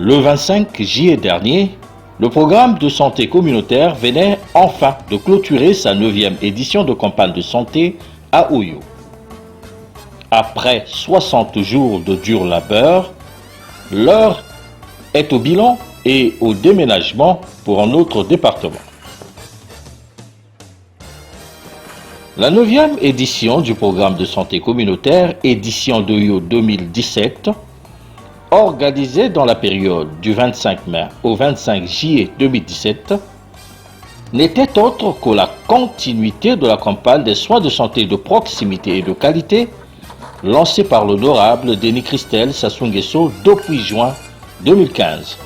Le 25 juillet dernier, le programme de santé communautaire venait enfin de clôturer sa 9e édition de campagne de santé à Oyo. Après 60 jours de dur labeur, l'heure est au bilan et au déménagement pour un autre département. La 9e édition du programme de santé communautaire, édition d'Oyo 2017, organisée dans la période du 25 mai au 25 juillet 2017, n'était autre que la continuité de la campagne des soins de santé de proximité et de qualité lancée par l'honorable Denis Christelle Sassou Nguesso depuis juin 2015.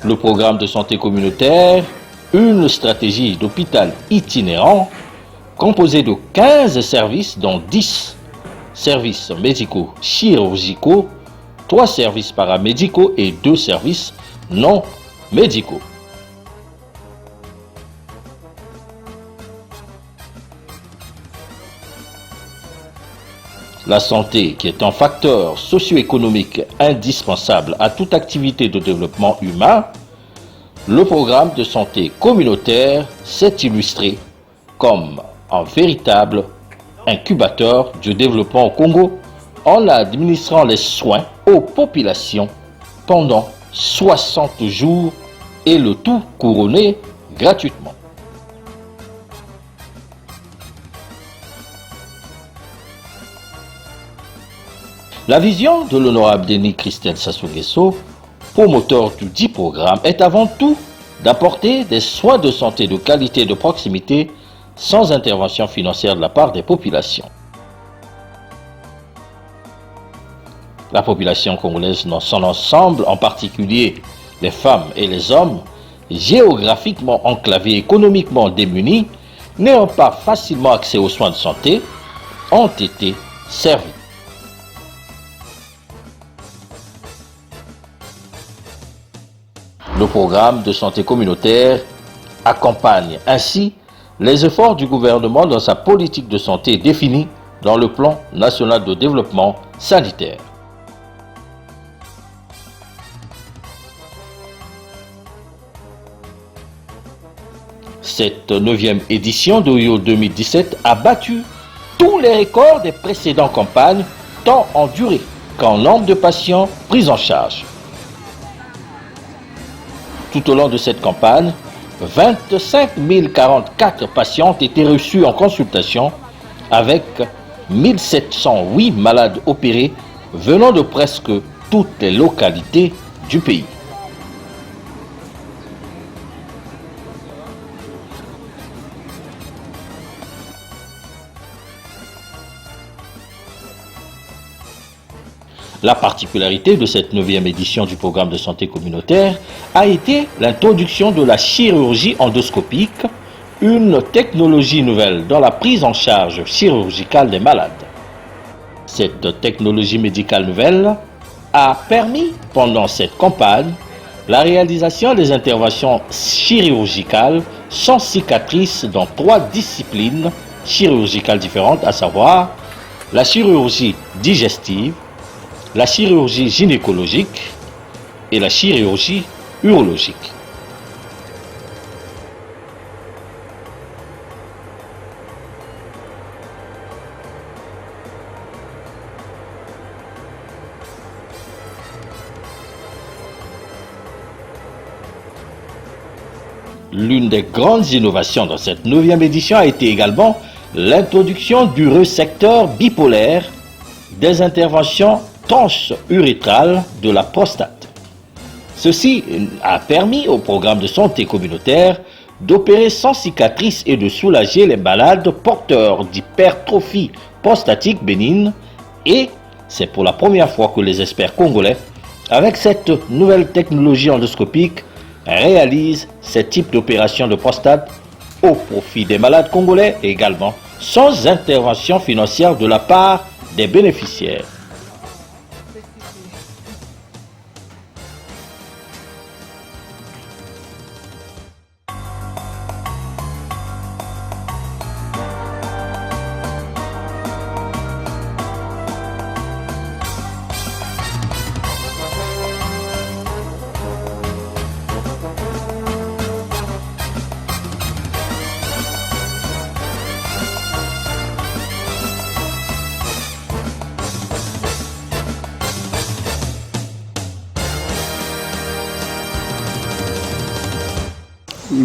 Le programme de santé communautaire, une stratégie d'hôpital itinérant composée de 15 services dont 10 services médicaux chirurgicaux, 3 services paramédicaux et 2 services non médicaux. La santé, qui est un facteur socio-économique indispensable à toute activité de développement humain, le programme de santé communautaire s'est illustré comme un véritable incubateur du développement au Congo en administrant les soins aux populations pendant 60 jours et le tout couronné gratuitement. La vision de l'honorable Denis Christelle Sassou Nguesso, promoteur du dit programme, est avant tout d'apporter des soins de santé de qualité et de proximité sans intervention financière de la part des populations. La population congolaise dans son ensemble, en particulier les femmes et les hommes, géographiquement enclavés, économiquement démunis, n'ayant pas facilement accès aux soins de santé, ont été servis. Le programme de santé communautaire accompagne ainsi les efforts du gouvernement dans sa politique de santé définie dans le plan national de développement sanitaire. Cette 9e édition d'Oyo 2017 a battu tous les records des précédentes campagnes, tant en durée qu'en nombre de patients pris en charge. Tout au long de cette campagne, 25 044 patients ont été reçus en consultation avec 1708 malades opérés venant de presque toutes les localités du pays. La particularité de cette 9e édition du programme de santé communautaire a été l'introduction de la chirurgie endoscopique, une technologie nouvelle dans la prise en charge chirurgicale des malades. Cette technologie médicale nouvelle a permis, pendant cette campagne, la réalisation des interventions chirurgicales sans cicatrice dans 3 disciplines chirurgicales différentes, à savoir la chirurgie digestive, la chirurgie gynécologique et la chirurgie urologique. L'une des grandes innovations dans cette 9e édition a été également l'introduction du resecteur bipolaire des interventions transurétrales de la prostate. Ceci a permis au programme de santé communautaire d'opérer sans cicatrice et de soulager les malades porteurs d'hypertrophie prostatique bénigne, et c'est pour la première fois que les experts congolais, avec cette nouvelle technologie endoscopique, réalisent ce type d'opération de prostate au profit des malades congolais et également sans intervention financière de la part des bénéficiaires.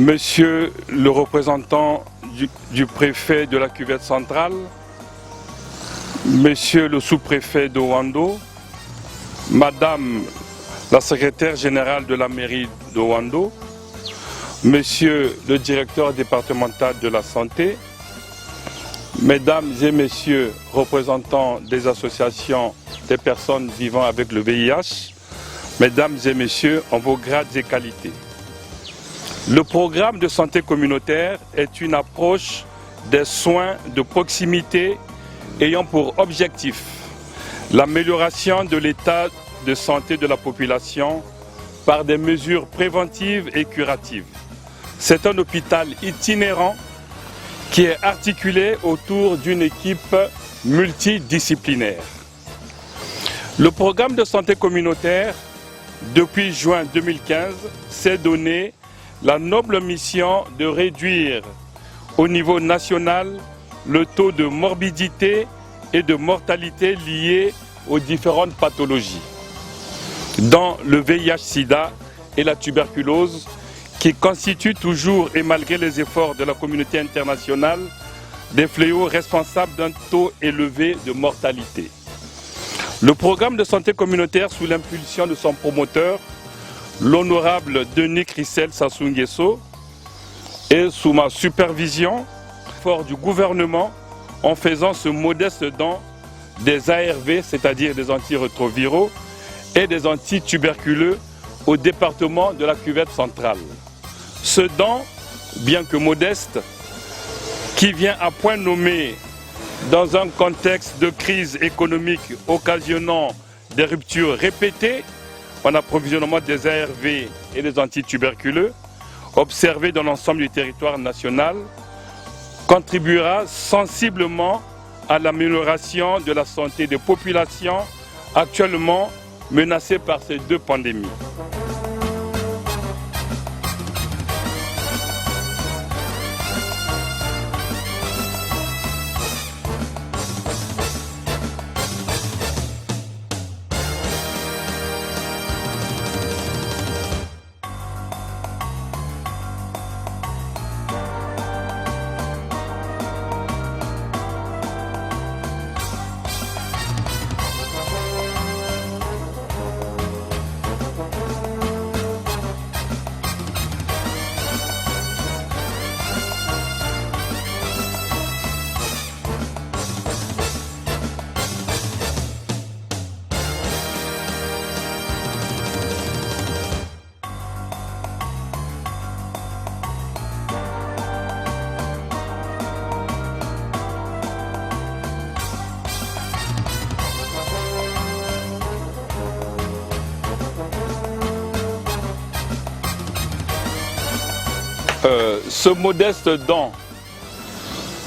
Monsieur le représentant du préfet de la cuvette centrale, Monsieur le sous-préfet de Ouando, Madame la secrétaire générale de la mairie de Ouando, Monsieur le directeur départemental de la santé, Mesdames et Messieurs représentants des associations des personnes vivant avec le VIH, Mesdames et Messieurs en vos grades et qualités. Le programme de santé communautaire est une approche des soins de proximité ayant pour objectif l'amélioration de l'état de santé de la population par des mesures préventives et curatives. C'est un hôpital itinérant qui est articulé autour d'une équipe multidisciplinaire. Le programme de santé communautaire, depuis juin 2015, s'est donné la noble mission de réduire au niveau national le taux de morbidité et de mortalité liés aux différentes pathologies, dont le VIH-Sida et la tuberculose, qui constituent toujours et malgré les efforts de la communauté internationale des fléaux responsables d'un taux élevé de mortalité. Le programme de santé communautaire, sous l'impulsion de son promoteur, l'honorable Denis Christelle Sassou Nguesso, et sous ma supervision, fort du gouvernement, en faisant ce modeste don des ARV, c'est-à-dire des antirétroviraux, et des antituberculeux au département de la cuvette centrale. Ce don, bien que modeste, qui vient à point nommé dans un contexte de crise économique occasionnant des ruptures répétées en approvisionnement des ARV et des antituberculeux, observés dans l'ensemble du territoire national, contribuera sensiblement à l'amélioration de la santé des populations actuellement menacées par ces deux pandémies. Ce modeste don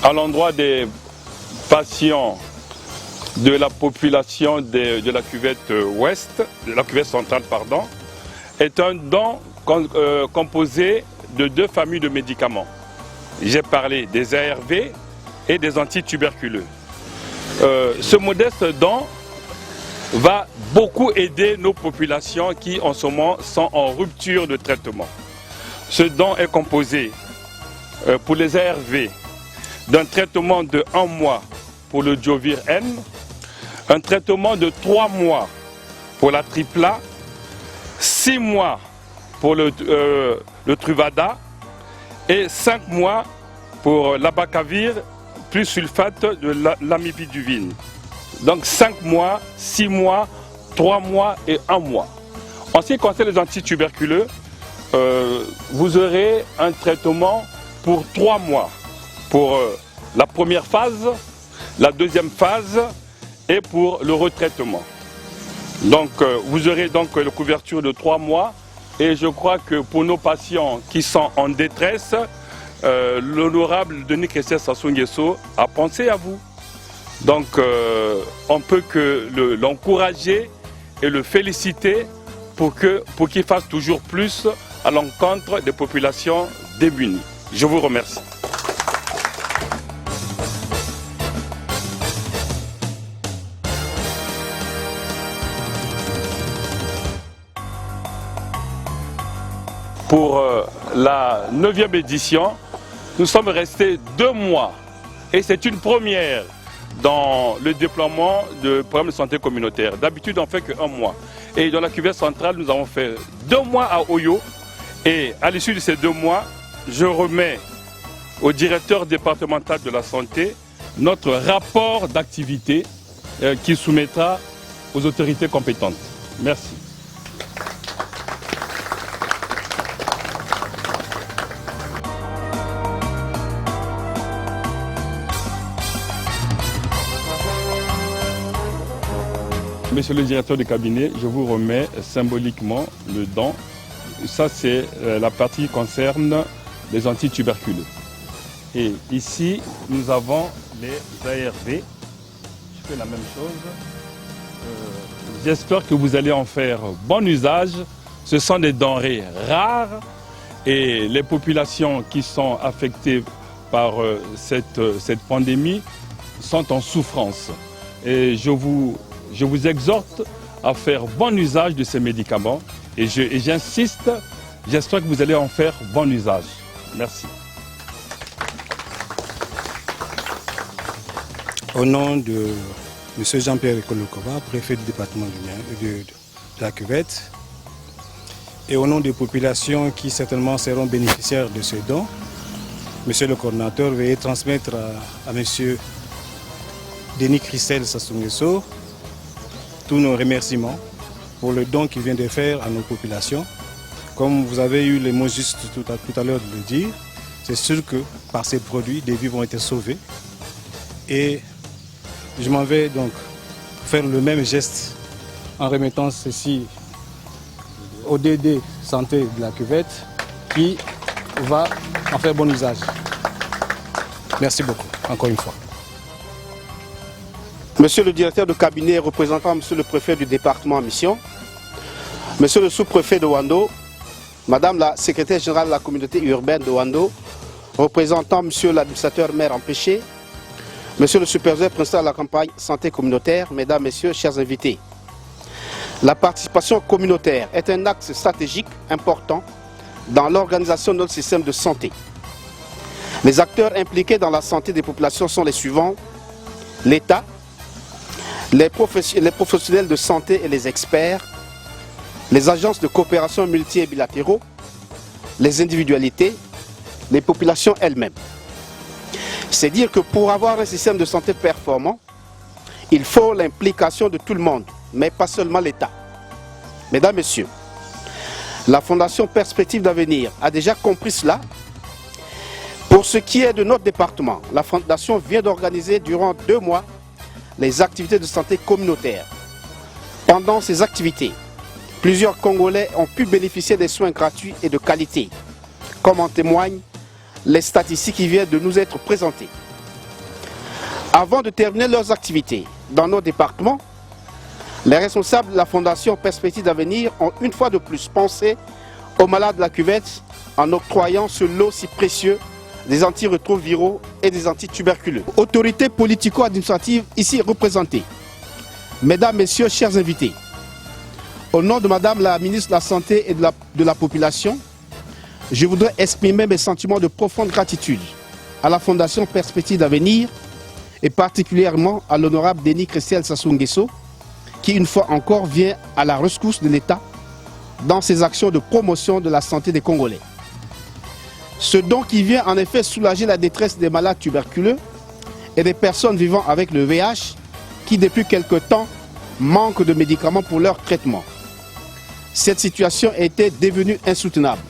à l'endroit des patients de la population de la cuvette ouest, de la cuvette centrale, pardon, est un don composé de deux familles de médicaments. J'ai parlé des ARV et des antituberculeux. Ce modeste don va beaucoup aider nos populations qui en ce moment sont en rupture de traitement. Ce don est composé pour les ARV d'un traitement de 1 mois pour le Diovir N, un traitement de 3 mois pour la Tripla, 6 mois pour le Truvada et 5 mois pour l'Abacavir plus sulfate de l'amibiduvine. Donc 5 mois, 6 mois, 3 mois et 1 mois. En ce qui concerne les antituberculeux, vous aurez un traitement pour 3 mois pour la première phase, la deuxième phase et pour le retraitement. Donc vous aurez donc la couverture de 3 mois et je crois que pour nos patients qui sont en détresse, l'honorable Denis Christelle Sassou Nguesso a pensé à vous. Donc on peut que l'encourager et le féliciter pour qu'il fasse toujours plus à l'encontre des populations démunies. Je vous remercie. pour la 9e édition. Nous sommes restés 2 mois et c'est une première dans le déploiement de programmes de santé communautaire. D'habitude, on ne fait que 1 mois. Et dans la cuvette centrale, nous avons fait 2 mois à Oyo. Et à l'issue de ces 2 mois, je remets au directeur départemental de la santé notre rapport d'activité qu'il soumettra aux autorités compétentes. Merci. Monsieur le directeur de cabinet, je vous remets symboliquement le don. Ça, c'est la partie qui concerne les antituberculeux. Et ici, nous avons les ARV. Je fais la même chose. J'espère que vous allez en faire bon usage. Ce sont des denrées rares et les populations qui sont affectées par cette pandémie sont en souffrance. Et je vous exhorte à faire bon usage de ces médicaments et j'insiste, j'espère que vous allez en faire bon usage. Merci. Au nom de M. Jean-Pierre Ekolokova, préfet du département de la Cuvette, et au nom des populations qui certainement seront bénéficiaires de ce don, Monsieur le coordinateur, veuillez transmettre à M. Denis Christel Sassou Nguesso tous nos remerciements pour le don qu'il vient de faire à nos populations. Comme vous avez eu les mots justes tout à l'heure de le dire, c'est sûr que par ces produits, des vies vont être sauvées. Et je m'en vais donc faire le même geste en remettant ceci au DD Santé de la Cuvette qui va en faire bon usage. Merci beaucoup, encore une fois. Monsieur le directeur de cabinet représentant Monsieur le préfet du département en mission, Monsieur le sous-préfet de Ouando, Madame la secrétaire générale de la communauté urbaine de Ouando, représentant Monsieur l'administrateur maire empêché, Monsieur le superviseur principal de la campagne santé communautaire, Mesdames, Messieurs, chers invités. La participation communautaire est un axe stratégique important dans l'organisation de notre système de santé. Les acteurs impliqués dans la santé des populations sont les suivants: l'État, les professionnels de santé et les experts, les agences de coopération multi et bilatéraux, les individualités, les populations elles-mêmes. C'est dire que pour avoir un système de santé performant, il faut l'implication de tout le monde, mais pas seulement l'État. Mesdames, Messieurs, la Fondation Perspective d'Avenir a déjà compris cela. Pour ce qui est de notre département, la Fondation vient d'organiser durant 2 mois les activités de santé communautaire. Pendant ces activités, plusieurs Congolais ont pu bénéficier des soins gratuits et de qualité, comme en témoignent les statistiques qui viennent de nous être présentées. Avant de terminer leurs activités dans nos départements, les responsables de la Fondation Perspective d'Avenir ont une fois de plus pensé aux malades de la cuvette en octroyant ce lot si précieux des antirétroviraux et des antituberculeux. Autorités politico-administratives ici représentées, Mesdames, Messieurs, chers invités, au nom de Madame la ministre de la Santé et de la Population, je voudrais exprimer mes sentiments de profonde gratitude à la Fondation Perspective d'Avenir et particulièrement à l'honorable Denis Christel Sassou Nguesso, qui une fois encore vient à la rescousse de l'État dans ses actions de promotion de la santé des Congolais. Ce don qui vient en effet soulager la détresse des malades tuberculeux et des personnes vivant avec le VIH qui depuis quelque temps manquent de médicaments pour leur traitement. Cette situation était devenue insoutenable.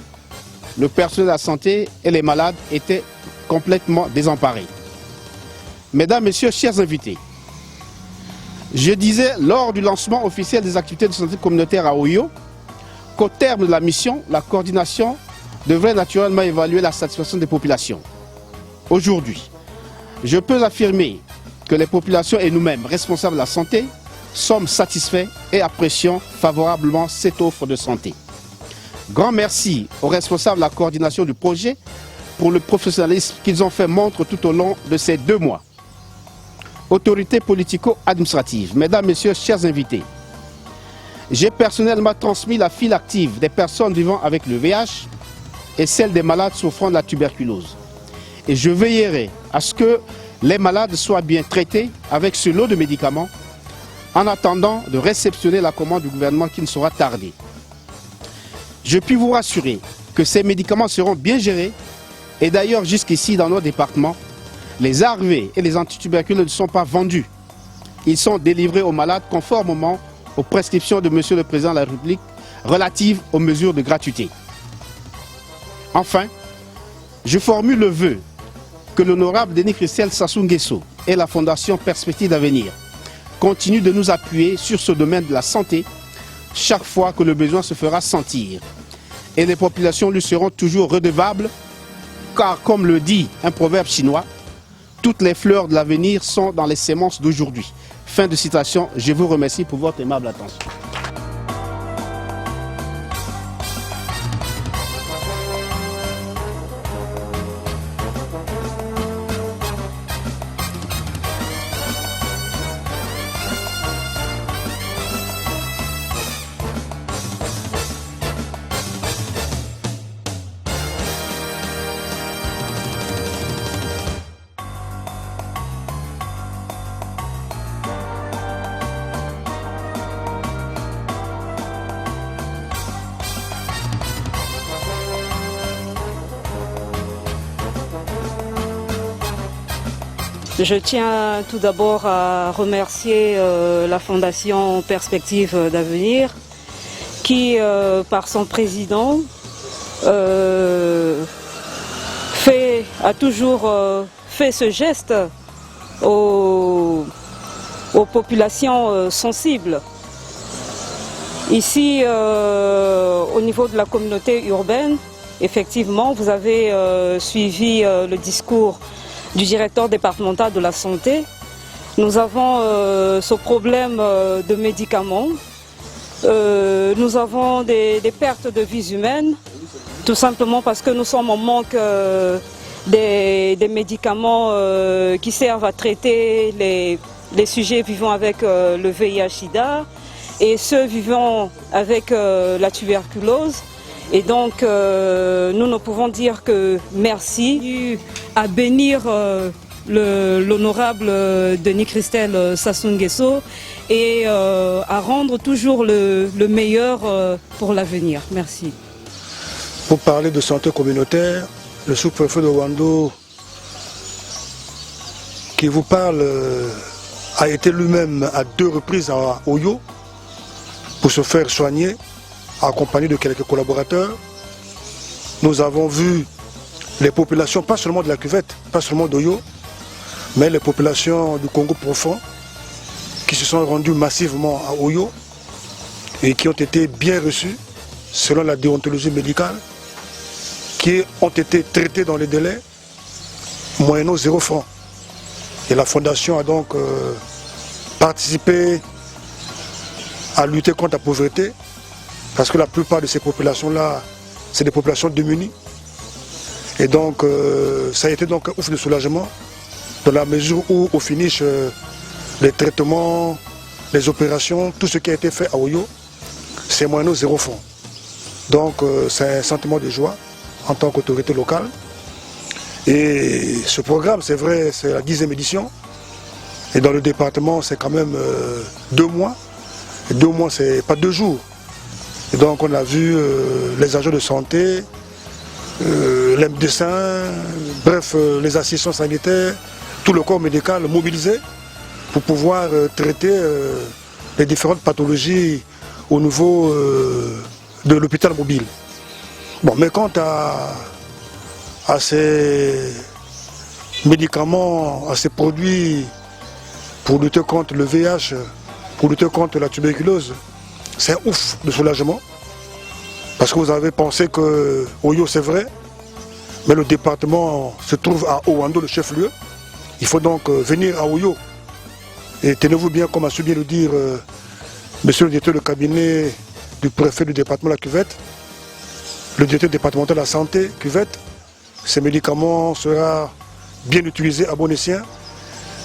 Le personnel de la santé et les malades étaient complètement désemparés. Mesdames, Messieurs, chers invités, je disais lors du lancement officiel des activités de santé communautaire à Oyo qu'au terme de la mission, la coordination devrait naturellement évaluer la satisfaction des populations. Aujourd'hui, je peux affirmer que les populations et nous-mêmes, responsables de la santé, sommes satisfaits et apprécions favorablement cette offre de santé. Grand merci aux responsables de la coordination du projet pour le professionnalisme qu'ils ont fait montre tout au long de ces 2 mois. Autorités politico-administratives, Mesdames, Messieurs, chers invités, j'ai personnellement transmis la file active des personnes vivant avec le VIH et celle des malades souffrant de la tuberculose. Et je veillerai à ce que les malades soient bien traités avec ce lot de médicaments en attendant de réceptionner la commande du gouvernement qui ne sera tardée. Je puis vous rassurer que ces médicaments seront bien gérés et d'ailleurs jusqu'ici dans nos départements, les ARV et les antituberculeux ne sont pas vendus. Ils sont délivrés aux malades conformément aux prescriptions de M. le Président de la République relatives aux mesures de gratuité. Enfin, je formule le vœu que l'honorable Denis Christelle Sassou Nguesso et la Fondation Perspective d'Avenir continuent de nous appuyer sur ce domaine de la santé chaque fois que le besoin se fera sentir. Et les populations lui seront toujours redevables, car comme le dit un proverbe chinois, toutes les fleurs de l'avenir sont dans les semences d'aujourd'hui. Fin de citation, je vous remercie pour votre aimable attention. Je tiens tout d'abord à remercier la Fondation Perspective d'Avenir qui, par son président, a toujours fait ce geste aux populations sensibles. Ici, au niveau de la communauté urbaine, effectivement, vous avez suivi le discours du directeur départemental de la santé. Nous avons ce problème de médicaments. Nous avons des pertes de vies humaines, tout simplement parce que nous sommes en manque des médicaments qui servent à traiter les sujets vivant avec le VIH-Sida et ceux vivant avec la tuberculose. Et donc, nous ne pouvons dire que merci à bénir l'honorable Denis Christelle Sassou Nguesso et à rendre toujours le meilleur pour l'avenir. Merci. Pour parler de santé communautaire, le sous-préfet de Ouando qui vous parle a été lui-même à 2 reprises à Oyo pour se faire soigner, accompagné de quelques collaborateurs. Nous avons vu les populations, pas seulement de la cuvette, pas seulement d'Oyo, mais les populations du Congo profond qui se sont rendues massivement à Oyo et qui ont été bien reçues selon la déontologie médicale, qui ont été traitées dans les délais moyennant 0 francs. Et la Fondation a donc participé à lutter contre la pauvreté, parce que la plupart de ces populations-là, c'est des populations démunies. Et donc, ça a été donc un ouf de soulagement, dans la mesure où, au finish, les traitements, les opérations, tout ce qui a été fait à Oyo, c'est moyennant 0 francs. Donc, c'est un sentiment de joie en tant qu'autorité locale. Et ce programme, c'est vrai, c'est la 10e édition. Et dans le département, c'est quand même 2 mois. Et 2 mois, c'est pas 2 jours. Et donc on a vu les agents de santé, les médecins, bref, les assistants sanitaires, tout le corps médical mobilisé pour pouvoir traiter les différentes pathologies au niveau de l'hôpital mobile. Bon, mais quant à ces médicaments, à ces produits pour lutter contre le VIH, pour lutter contre la tuberculose, c'est un ouf de soulagement. Parce que vous avez pensé que Oyo c'est vrai, mais le département se trouve à Ouando, le chef-lieu. Il faut donc venir à Oyo. Et tenez-vous bien, comme a su bien le dire monsieur le directeur de cabinet du préfet du département de la Cuvette, le directeur départemental de la santé, Cuvette, ces médicaments seront bien utilisés à bon escient,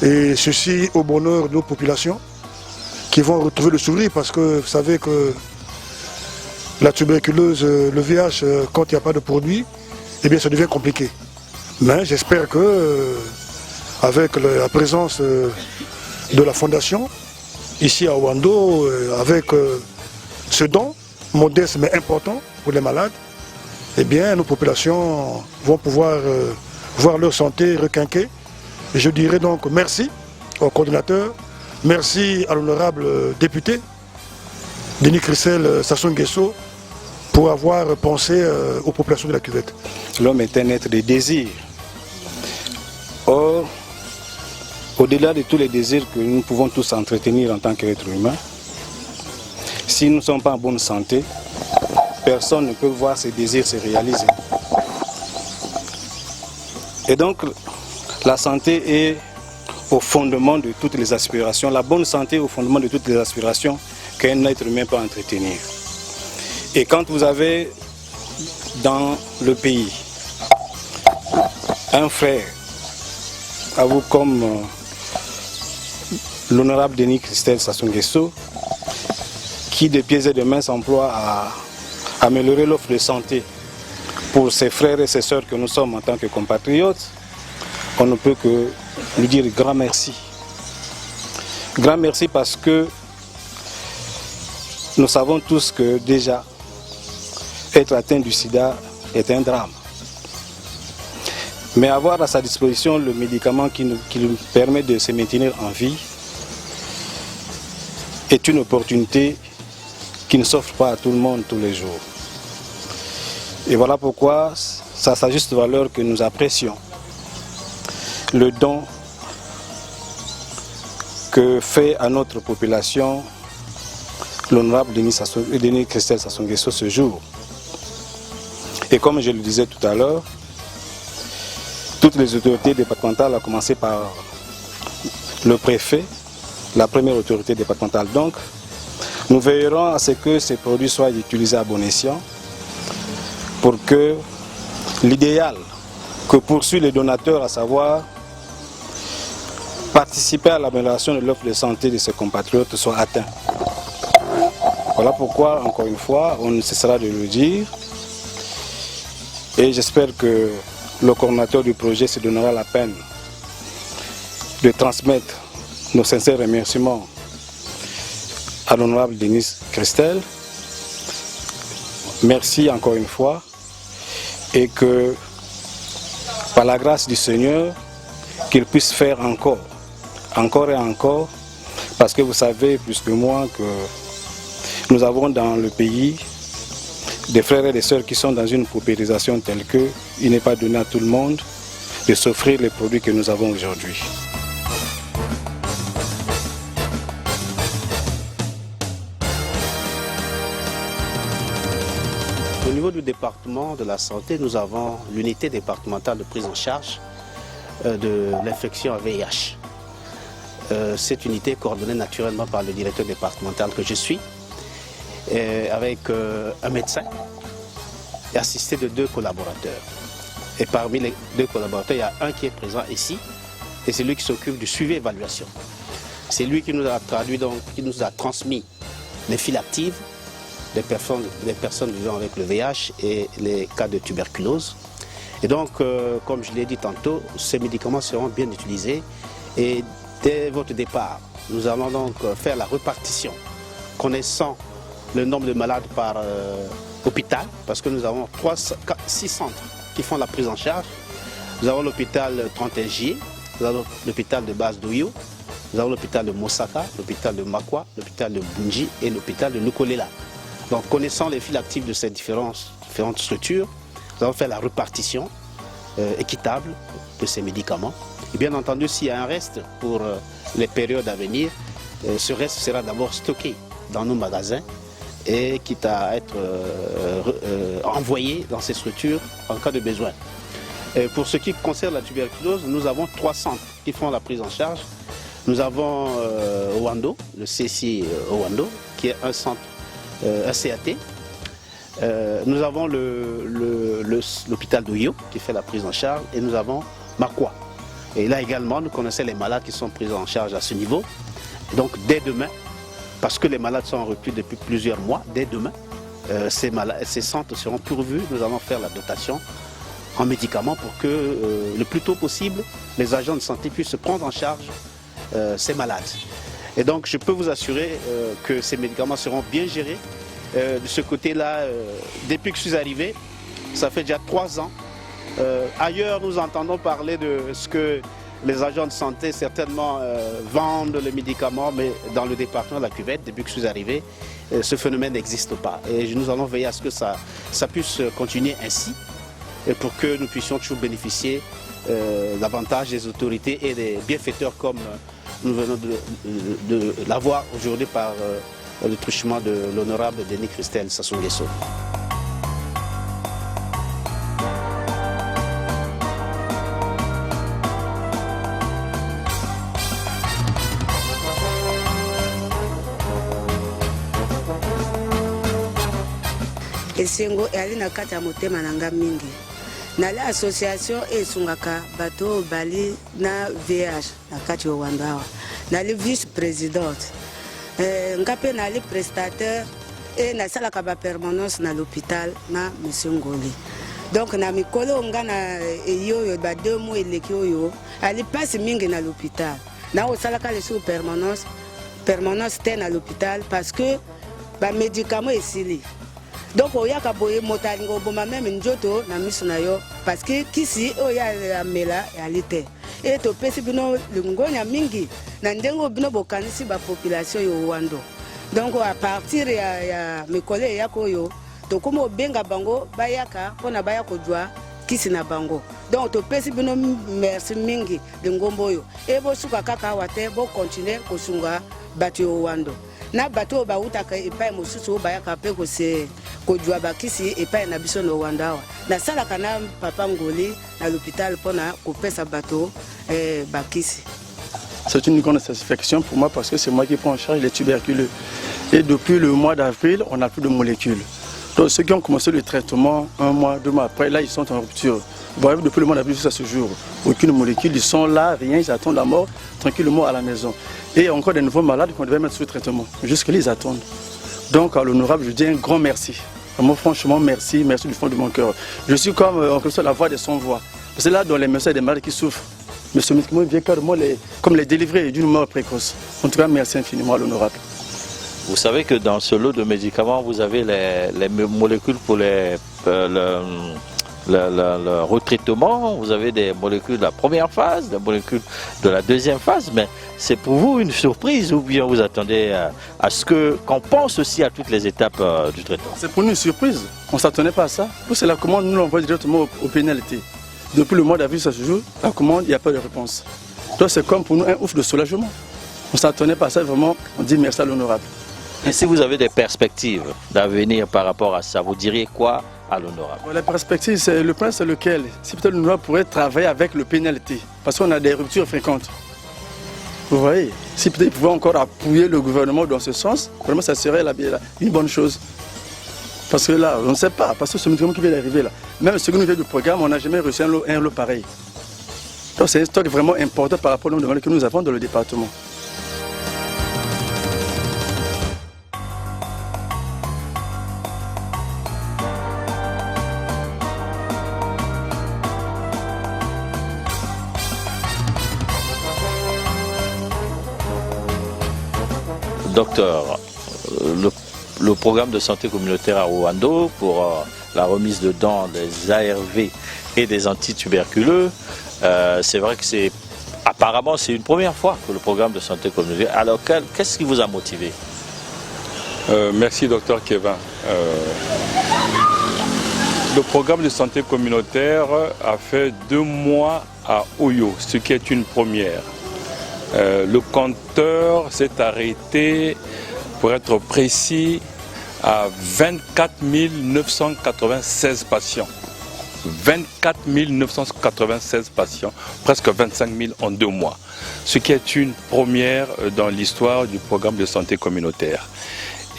et ceci au bonheur de nos populations qui vont retrouver le sourire, parce que vous savez que la tuberculose, le VIH, quand il n'y a pas de produit, eh bien ça devient compliqué. Mais j'espère que avec la présence de la fondation, ici à Ouando, avec ce don modeste mais important pour les malades, eh bien nos populations vont pouvoir voir leur santé requinquer. Et je dirais donc merci au coordinateur, merci à l'honorable député Denis Christelle Sassou Nguesso pour avoir pensé aux populations de la cuvette. L'homme est un être de désir. Or, au-delà de tous les désirs que nous pouvons tous entretenir en tant qu'être humain, si nous ne sommes pas en bonne santé, personne ne peut voir ces désirs se réaliser. Et donc, la santé est au fondement de toutes les aspirations, la bonne santé est au fondement de toutes les aspirations qu'un être humain peut entretenir. Et quand vous avez dans le pays un frère, à vous comme l'honorable Denis Christelle Sassou Nguesso, qui de pieds et de main s'emploie à améliorer l'offre de santé pour ses frères et ses sœurs que nous sommes en tant que compatriotes, on ne peut que lui dire grand merci. Grand merci parce que nous savons tous que déjà être atteint du sida est un drame. Mais avoir à sa disposition le médicament qui nous permet de se maintenir en vie est une opportunité qui ne s'offre pas à tout le monde tous les jours. Et voilà pourquoi c'est à sa juste valeur que nous apprécions le don que fait à notre population l'honorable Denis Christelle Sassou Nguesso ce jour. Et comme je le disais tout à l'heure, toutes les autorités départementales, à commencer par le préfet, la première autorité départementale donc, nous veillerons à ce que ces produits soient utilisés à bon escient pour que l'idéal que poursuit le donateur, à savoir participer à l'amélioration de l'offre de santé de ses compatriotes, soit atteint. Voilà pourquoi, encore une fois, on ne cessera de le dire. Et j'espère que le coordinateur du projet se donnera la peine de transmettre nos sincères remerciements à l'honorable Denis Christelle. Merci encore une fois et que par la grâce du Seigneur, qu'il puisse faire encore et encore, parce que vous savez plus que moi que nous avons dans le pays des frères et des sœurs qui sont dans une paupérisation telle qu'il n'est pas donné à tout le monde de s'offrir les produits que nous avons aujourd'hui. Au niveau du département de la santé, nous avons l'unité départementale de prise en charge de l'infection à VIH. Cette unité est coordonnée naturellement par le directeur départemental que je suis, avec un médecin et assisté de 2 collaborateurs. Et parmi les 2 collaborateurs, il y a un qui est présent ici, et c'est lui qui s'occupe du suivi et évaluation. C'est lui qui nous a traduit, donc, qui nous a transmis les files actives des personnes vivant avec le VIH et les cas de tuberculose. Et donc, comme je l'ai dit tantôt, ces médicaments seront bien utilisés. Et dès votre départ, nous allons donc faire la répartition, connaissant le nombre de malades par hôpital, parce que nous avons 6 centres qui font la prise en charge. Nous avons l'hôpital 31 Juillet, nous avons l'hôpital de base d'Oyo, nous avons l'hôpital de Mosaka, l'hôpital de Makwa, l'hôpital de Bunji et l'hôpital de Lukolela. Donc, connaissant les files actives de ces différentes structures, nous allons faire la répartition équitable de ces médicaments. Et bien entendu, s'il y a un reste pour les périodes à venir, ce reste sera d'abord stocké dans nos magasins et quitte à être envoyé dans ces structures en cas de besoin. Et pour ce qui concerne la tuberculose, nous avons 3 centres qui font la prise en charge. Nous avons Ouando, le CCI Ouando, qui est un centre, un CAT. Nous avons l'hôpital d'Oyo qui fait la prise en charge et nous avons Makwa. Et là également, nous connaissons les malades qui sont pris en charge à ce niveau. Donc dès demain, parce que les malades sont en rupture depuis plusieurs mois, dès demain, ces centres seront pourvus. Nous allons faire la dotation en médicaments pour que le plus tôt possible, les agents de santé puissent prendre en charge ces malades. Et donc je peux vous assurer que ces médicaments seront bien gérés. De ce côté-là, depuis que je suis arrivé, ça fait déjà 3 ans. Ailleurs, nous entendons parler de ce que les agents de santé certainement vendent les médicaments, mais dans le département de la Cuvette, depuis que je suis arrivé, ce phénomène n'existe pas. Et nous allons veiller à ce que ça puisse continuer ainsi, et pour que nous puissions toujours bénéficier davantage des autorités et des bienfaiteurs comme nous venons de l'avoir aujourd'hui par le truchement de l'honorable Denis Christelle Sassou Nguesso. esengo ali na kati ya motema na nga mingi nali association esungaka bato bali na VH na kati ya Wando awa nali vice présidente nga pe nali prestataire et nasalaka ba permanence na l'hôpital na monsieur Ngoli. Donc na mikolo nga na yoyo ba 2 mois eleki oyo ali passe mingi na l'hôpital na osalaka le sous permanence te na l'hôpital parce que ba médicaments esili. Donc oyaka boye motalingo boma même njoto na miso na yo parce que kisi oya mela yalite et to pesi bino lingonya mingi na ndengo bino bokanisi ba population yo Wando. Donc à partir ya mikole yako yo to komo benga bango bayaka pona bayako jwa kisi na bango. Donc to pesi bino merci mingi lingombo yo e bo suka kaka wate bo continuer kosunga batu yo Wando. Na bato ba utaka epai mosusu bayaka pe ko se ko jwa bakisi epai na biso no Wanda na sala kana papa Ngoli à l'hôpital pona ko pesa bato bakisi. C'est une grande satisfaction pour moi parce que c'est moi qui prends en charge les tuberculeux. Et depuis le mois d'avril, on n'a plus de molécules. Donc ceux qui ont commencé le traitement 1 mois, 2 mois après, là ils sont en rupture. Bref, depuis le mois d'avril jusqu'à ce jour, aucune molécule, ils sont là, rien, ils attendent la mort tranquillement à la maison. Et encore des nouveaux malades qu'on devait mettre sous traitement. Jusque-là, ils attendent. Donc à l'honorable, je dis un grand merci. Moi, franchement, merci, merci du fond de mon cœur. Je suis comme en quelque sorte la voix de son voix. Parce que là, dans les messages des malades qui souffrent, mais ce médicament vient carrément comme les délivrer d'une mort précoce. En tout cas, merci infiniment à l'honorable. Vous savez que dans ce lot de médicaments, vous avez les molécules pour le retraitement, vous avez des molécules de la première phase, des molécules de la deuxième phase, mais c'est pour vous une surprise ou bien vous attendez à ce qu'on pense aussi à toutes les étapes du traitement? C'est pour nous une surprise, on ne s'attendait pas à ça. C'est la commande, nous l'envoie directement au pénalité. Depuis le mois d'avril, ça se joue, la commande, il n'y a pas de réponse. Donc c'est comme pour nous un ouf de soulagement. On ne s'attendait pas à ça, vraiment, on dit merci à l'honorable. Et si vous avez des perspectives d'avenir par rapport à ça, vous diriez quoi à l'honorable? La perspective, le point c'est lequel? Si peut-être l'honorable pourrait travailler avec le pénalité, parce qu'on a des ruptures fréquentes. Vous voyez, si peut-être il pouvait encore appuyer le gouvernement dans ce sens, vraiment ça serait une bonne chose. Parce que là, on ne sait pas, parce que ce médicament qui vient d'arriver là, même ce que nous vient du programme, on n'a jamais reçu un lot pareil. Donc c'est un stock vraiment important par rapport aux demandes que nous avons dans le département. Docteur, le programme de santé communautaire à Wando pour la remise de dents des ARV et des antituberculeux, c'est vrai que apparemment c'est une première fois que le programme de santé communautaire. Alors qu'est-ce qui vous a motivé? Merci docteur Kevin. Le programme de santé communautaire a fait 2 mois à Oyo, ce qui est une première. Le compteur s'est arrêté, pour être précis, à 24 996 patients. 24 996 patients, presque 25 000 en 2 mois. Ce qui est une première dans l'histoire du programme de santé communautaire.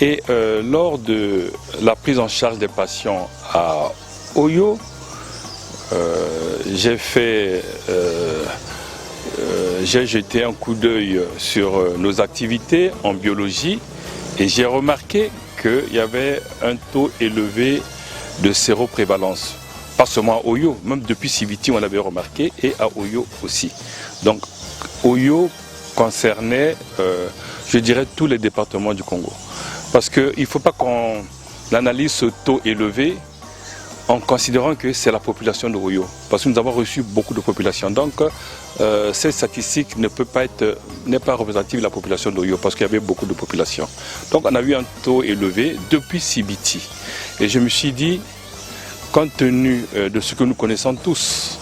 Et lors de la prise en charge des patients à Oyo, j'ai jeté un coup d'œil sur nos activités en biologie et j'ai remarqué qu'il y avait un taux élevé de séroprévalence. pas seulement à Oyo, même depuis Sibiti on l'avait remarqué, et à Oyo aussi. Donc Oyo concernait, je dirais, tous les départements du Congo. Parce qu'il ne faut pas qu'on analyse ce taux élevé en considérant que c'est la population de Oyo. Parce que nous avons reçu beaucoup de population. Donc, cette statistique n'est pas représentative de la population d'Oyo parce qu'il y avait beaucoup de population. Donc, on a eu un taux élevé depuis Sibiti. Et je me suis dit, compte tenu de ce que nous connaissons tous,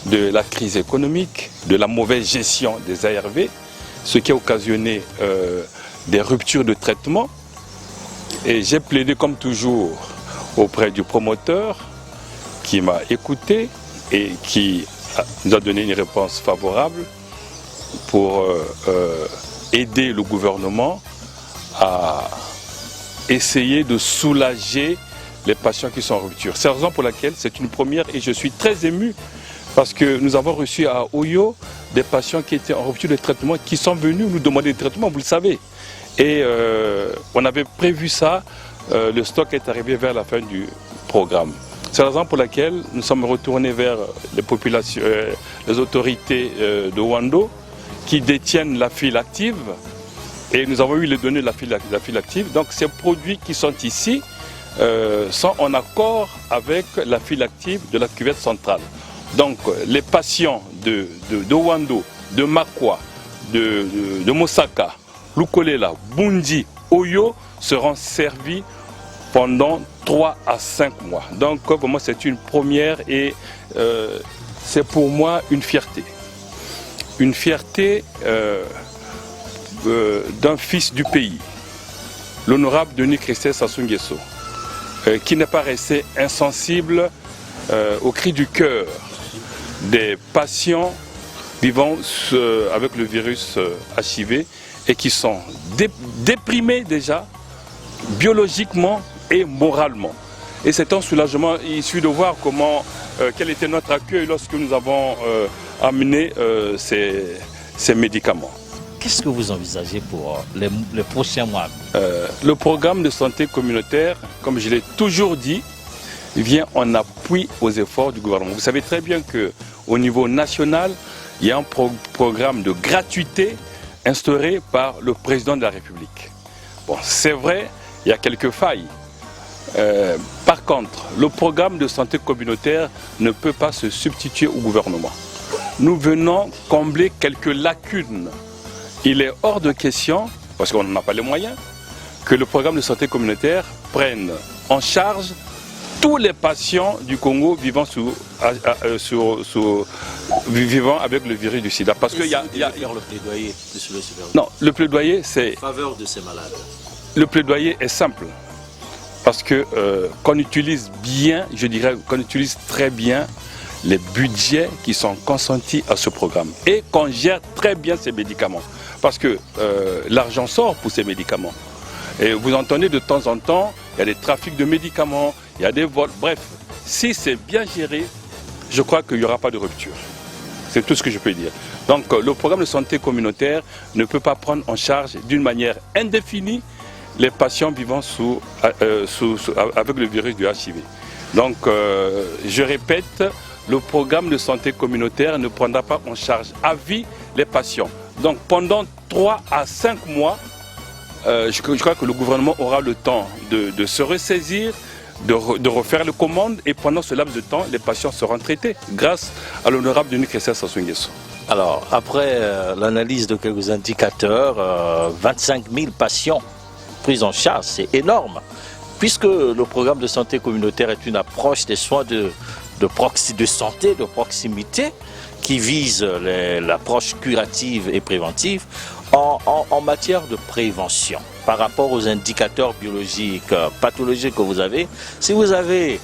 de la crise économique, de la mauvaise gestion des ARV, ce qui a occasionné des ruptures de traitement, et j'ai plaidé comme toujours auprès du promoteur qui m'a écouté et qui nous a donné une réponse favorable pour aider le gouvernement à essayer de soulager les patients qui sont en rupture. C'est la raison pour laquelle c'est une première et je suis très ému parce que nous avons reçu à Oyo des patients qui étaient en rupture de traitement qui sont venus nous demander des traitements, vous le savez. Et on avait prévu ça. Le stock est arrivé vers la fin du programme. C'est la raison pour laquelle nous sommes retournés vers les populations, les autorités de Wando qui détiennent la file active et nous avons eu les données de la file active. Donc ces produits qui sont ici sont en accord avec la file active de la cuvette centrale. Donc les patients de Wando, de Makwa, de Mosaka, Lukolela, Bundi, Oyo seront servis pendant 3 à 5 mois. Donc pour moi c'est une première et c'est pour moi une fierté. Une fierté d'un fils du pays, l'honorable Denis Christophe Sassou Nguesso, qui n'est pas resté insensible au cri du cœur des patients vivant avec le virus HIV et qui sont déprimés déjà biologiquement et moralement. Et c'est un soulagement. Il suffit de voir quel était notre accueil lorsque nous avons amené ces médicaments. Qu'est-ce que vous envisagez pour les prochains mois? Le programme de santé communautaire, comme je l'ai toujours dit, vient en appui aux efforts du gouvernement. Vous savez très bien qu'au niveau national, il y a un programme de gratuité instauré par le président de la République. Bon, c'est vrai, il y a quelques failles. Par contre, le programme de santé communautaire ne peut pas se substituer au gouvernement. Nous venons combler quelques lacunes. Il est hors de question, parce qu'on n'a pas les moyens, que le programme de santé communautaire prenne en charge tous les patients du Congo vivant vivant avec le virus du sida. Parce qu'il y a le plaidoyer, non, le plaidoyer c'est en faveur de ces malades. Le plaidoyer est simple. Parce que qu'on utilise bien, je dirais qu'on utilise très bien les budgets qui sont consentis à ce programme et qu'on gère très bien ces médicaments. Parce que l'argent sort pour ces médicaments. Et vous entendez de temps en temps, il y a des trafics de médicaments, il y a des vols. Bref, si c'est bien géré, je crois qu'il n'y aura pas de rupture. C'est tout ce que je peux dire. Donc le programme de santé communautaire ne peut pas prendre en charge d'une manière indéfinie les patients vivant avec le virus du HIV. Donc je répète, le programme de santé communautaire ne prendra pas en charge à vie les patients. Donc pendant 3 à 5 mois, je crois que le gouvernement aura le temps de se ressaisir, de refaire les commandes et pendant ce laps de temps, les patients seront traités grâce à l'honorable Denis Christophe Sassou Nguesso. Alors, après l'analyse de quelques indicateurs, 25 000 patients pris en charge, c'est énorme. Puisque le programme de santé communautaire est une approche des soins de santé, de proximité, qui vise l'approche curative et préventive en matière de prévention. Par rapport aux indicateurs biologiques, pathologiques que vous avez, si vous avez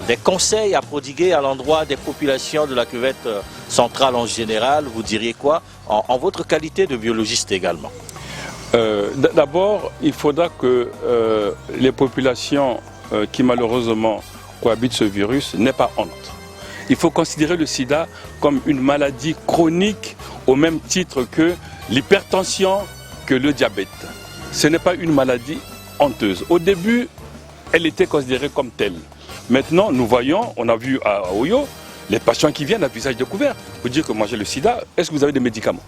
des conseils à prodiguer à l'endroit des populations de la cuvette centrale en général, vous diriez quoi en votre qualité de biologiste également? D'abord, il faudra que les populations qui malheureusement cohabitent ce virus n'aient pas honte. Il faut considérer le sida comme une maladie chronique au même titre que l'hypertension, que le diabète. Ce n'est pas une maladie honteuse. Au début, elle était considérée comme telle. Maintenant, nous voyons, on a vu à Oyo, les patients qui viennent à visage découvert. Vous dire que moi j'ai le sida, est-ce que vous avez des médicaments?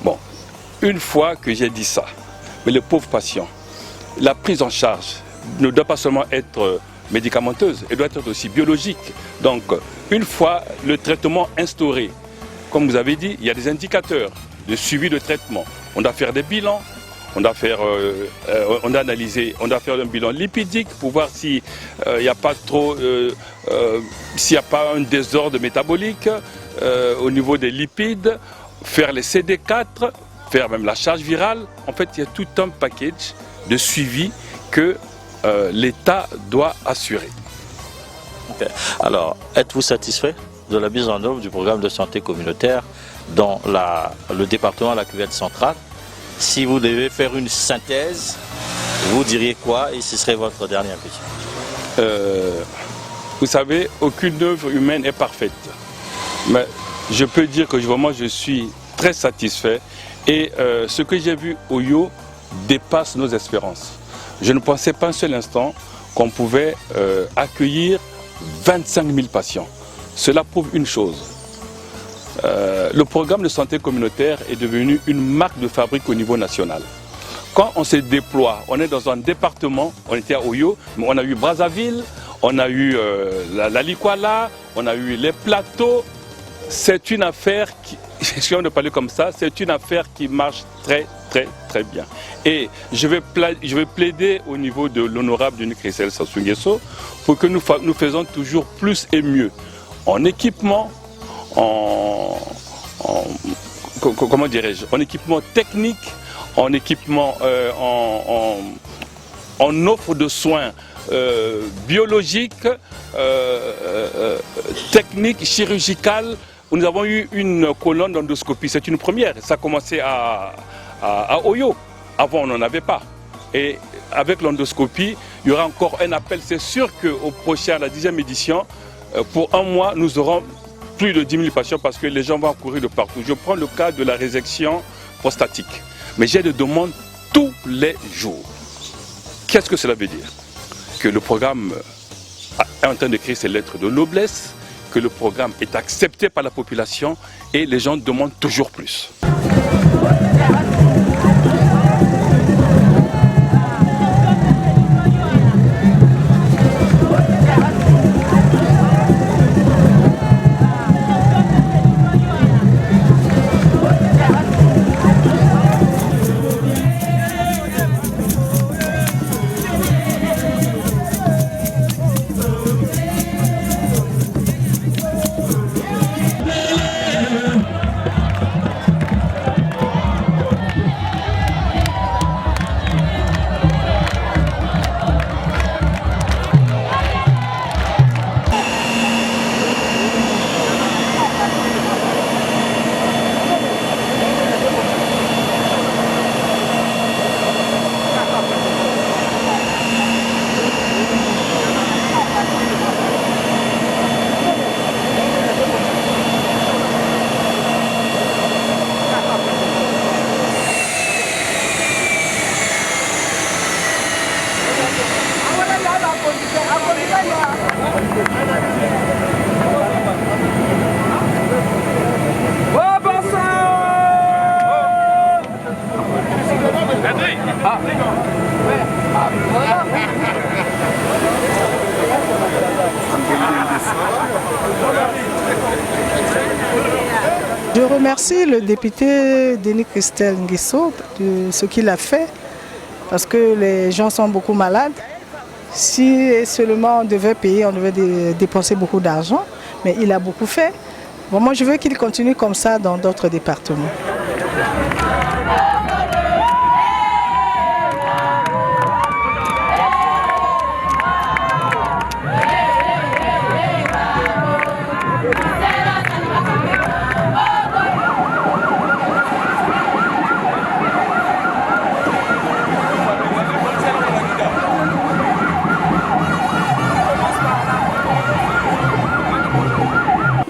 Bon, une fois que j'ai dit ça, mais les pauvres patients, la prise en charge ne doit pas seulement être médicamenteuse, elle doit être aussi biologique. Donc, une fois le traitement instauré, comme vous avez dit, il y a des indicateurs de suivi de traitement. On doit faire des bilans, on doit faire, on doit analyser, on doit faire un bilan lipidique pour voir s'il n'y a pas trop, s'il n'y a pas un désordre métabolique au niveau des lipides, faire les CD4, faire même la charge virale. En fait, il y a tout un package de suivi que l'État doit assurer. Okay. Alors, êtes-vous satisfait de la mise en œuvre du programme de santé communautaire dans le département de la Cuvette centrale? Si vous devez faire une synthèse, vous diriez quoi et ce serait votre dernière question? Vous savez, aucune œuvre humaine est parfaite. Mais je peux dire que vraiment je suis très satisfait et ce que j'ai vu au Oyo dépasse nos espérances. Je ne pensais pas un seul instant qu'on pouvait accueillir 25 000 patients. Cela prouve une chose. Le programme de santé communautaire est devenu une marque de fabrique au niveau national. Quand on se déploie, on est dans un département, on était à Oyo, mais on a eu Brazzaville, on a eu la Likwala, on a eu les plateaux. C'est une affaire qui, si on ne parle comme ça, c'est une affaire qui marche très bien. Et je vais plaider au niveau de l'honorable Denis Christelle Sassou Nguesso pour que nous faisons toujours plus et mieux en équipement, comment dirais-je, en équipement technique, en équipement, en offre de soins biologiques, techniques, chirurgicales. Nous avons eu une colonne d'endoscopie, c'est une première. Ça a commencé à Oyo. Avant, on n'en avait pas. Et avec l'endoscopie, il y aura encore un appel. C'est sûr qu'au prochain, à la 10e édition, pour un mois, nous aurons plus de 10 000 patients parce que les gens vont courir de partout. Je prends le cas de la résection prostatique. Mais j'ai des demandes tous les jours. Qu'est-ce que cela veut dire? Que le programme est en train d'écrire ses lettres de noblesse, que le programme est accepté par la population et les gens demandent toujours plus. Je remercie le député Denis Christelle Nguesso de ce qu'il a fait parce que les gens sont beaucoup malades. Si seulement on devait payer, on devait dépenser beaucoup d'argent, mais il a beaucoup fait. Bon, moi je veux qu'il continue comme ça dans d'autres départements.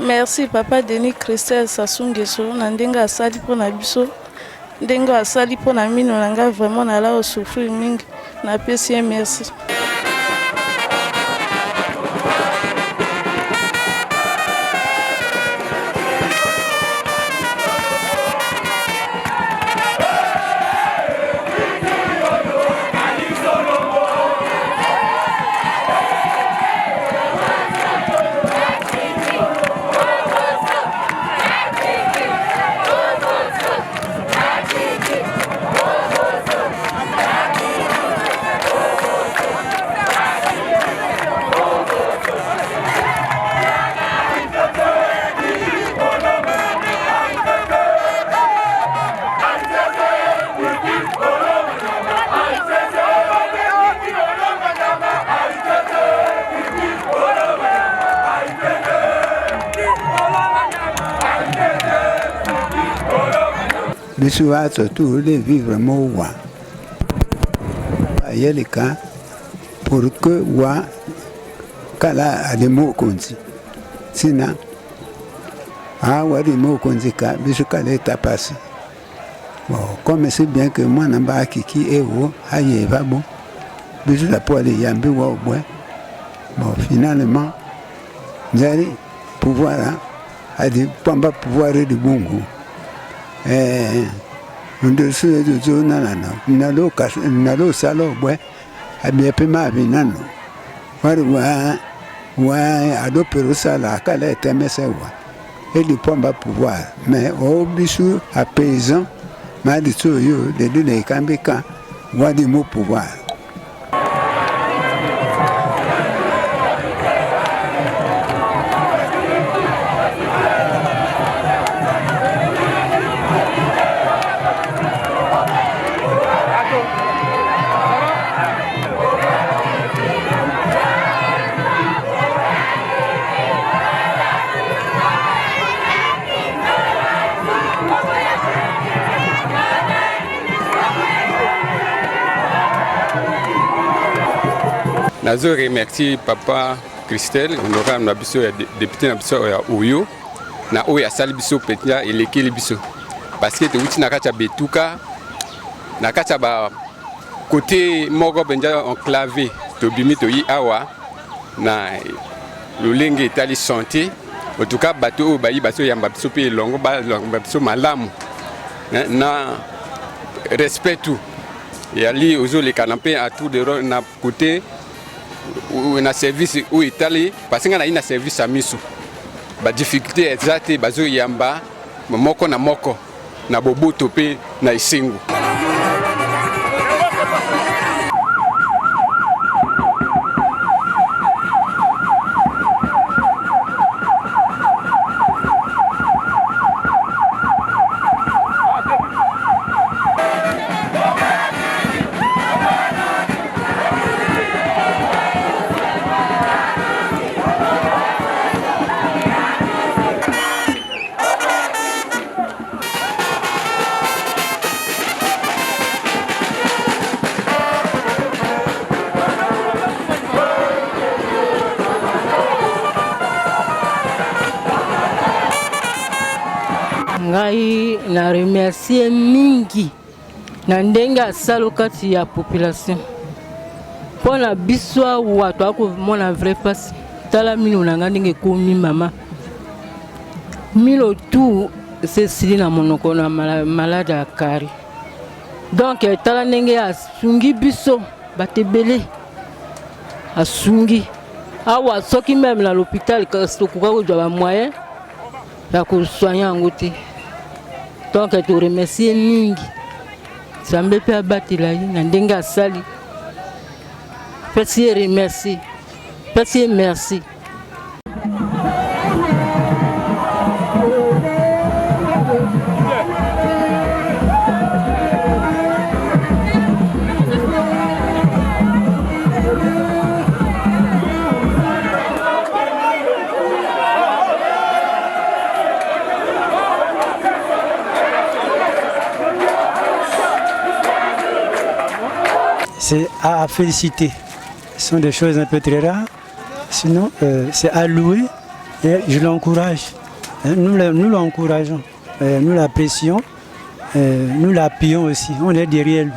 Merci Papa Denis Christelle Sassou Nguesso na ndenga asali pona biso ndenga asali pona mino nanga vraiment nala souffrir mingi na pesi merci. Bissoua surtout de vivre moi. Il y a des cas pour que wa kala a des mots qu'on dit. Sinon, ah ouais des mots qu'on dit ka bisou kala est passé. Bon, comme c'est bien que moi n'en bas qui est où, aïe va bon. Bisou la poêle yambi wa au bois. Bon, finalement, nous allons pouvoir a des pamba pouvoir de bon goût. Ndosue dozo nalo salo bwe abiepe mavi nano wari wa ado pero sala kala temese wa eli pomba pouvoir mais au bisu à paysan ma di so yo de le kambika wa di mo pouvoir. Je remercie Papa Christelle, honorable Nabiso, député Nabiso Oyo, na Oya Salibiso Petnia et l'équipe Biso. Parce que tu as nakacha betuka, nakacha ba côté Mogo Benja enclavé, to bimito yi awa, na l'olenge itali santé. En tout cas, bateau bayi baso yamba biso pe longo ba biso malamu. Na respect tout. Et ali ozo les canapés à tout de na côté ou na service ou Italie parce que na ina service à misu ba difficulté exacte bazo yamba moko na boboto pe na isingu. Ngai na remercier mingi na ndenge asalo kati ya population pona biswa watu akomona vrai passe tala mino na nga ndenge komi mama milo tout c'est sili na monoko na malade ya kari donc tala ndenge asungi biso batebele asungi awa soki même na l'hôpital kokoka kozwa ba moyen ya kosoigner yango te. Donc je te remercie mingi. Zambe pe abatela yi na ndenge asali. Merci remercie. Merci merci. C'est à féliciter. Ce sont des choses un peu très rares. Sinon, c'est à louer et je l'encourage. Nous l'encourageons, nous l'apprécions, nous l'appuyons aussi. On est derrière lui.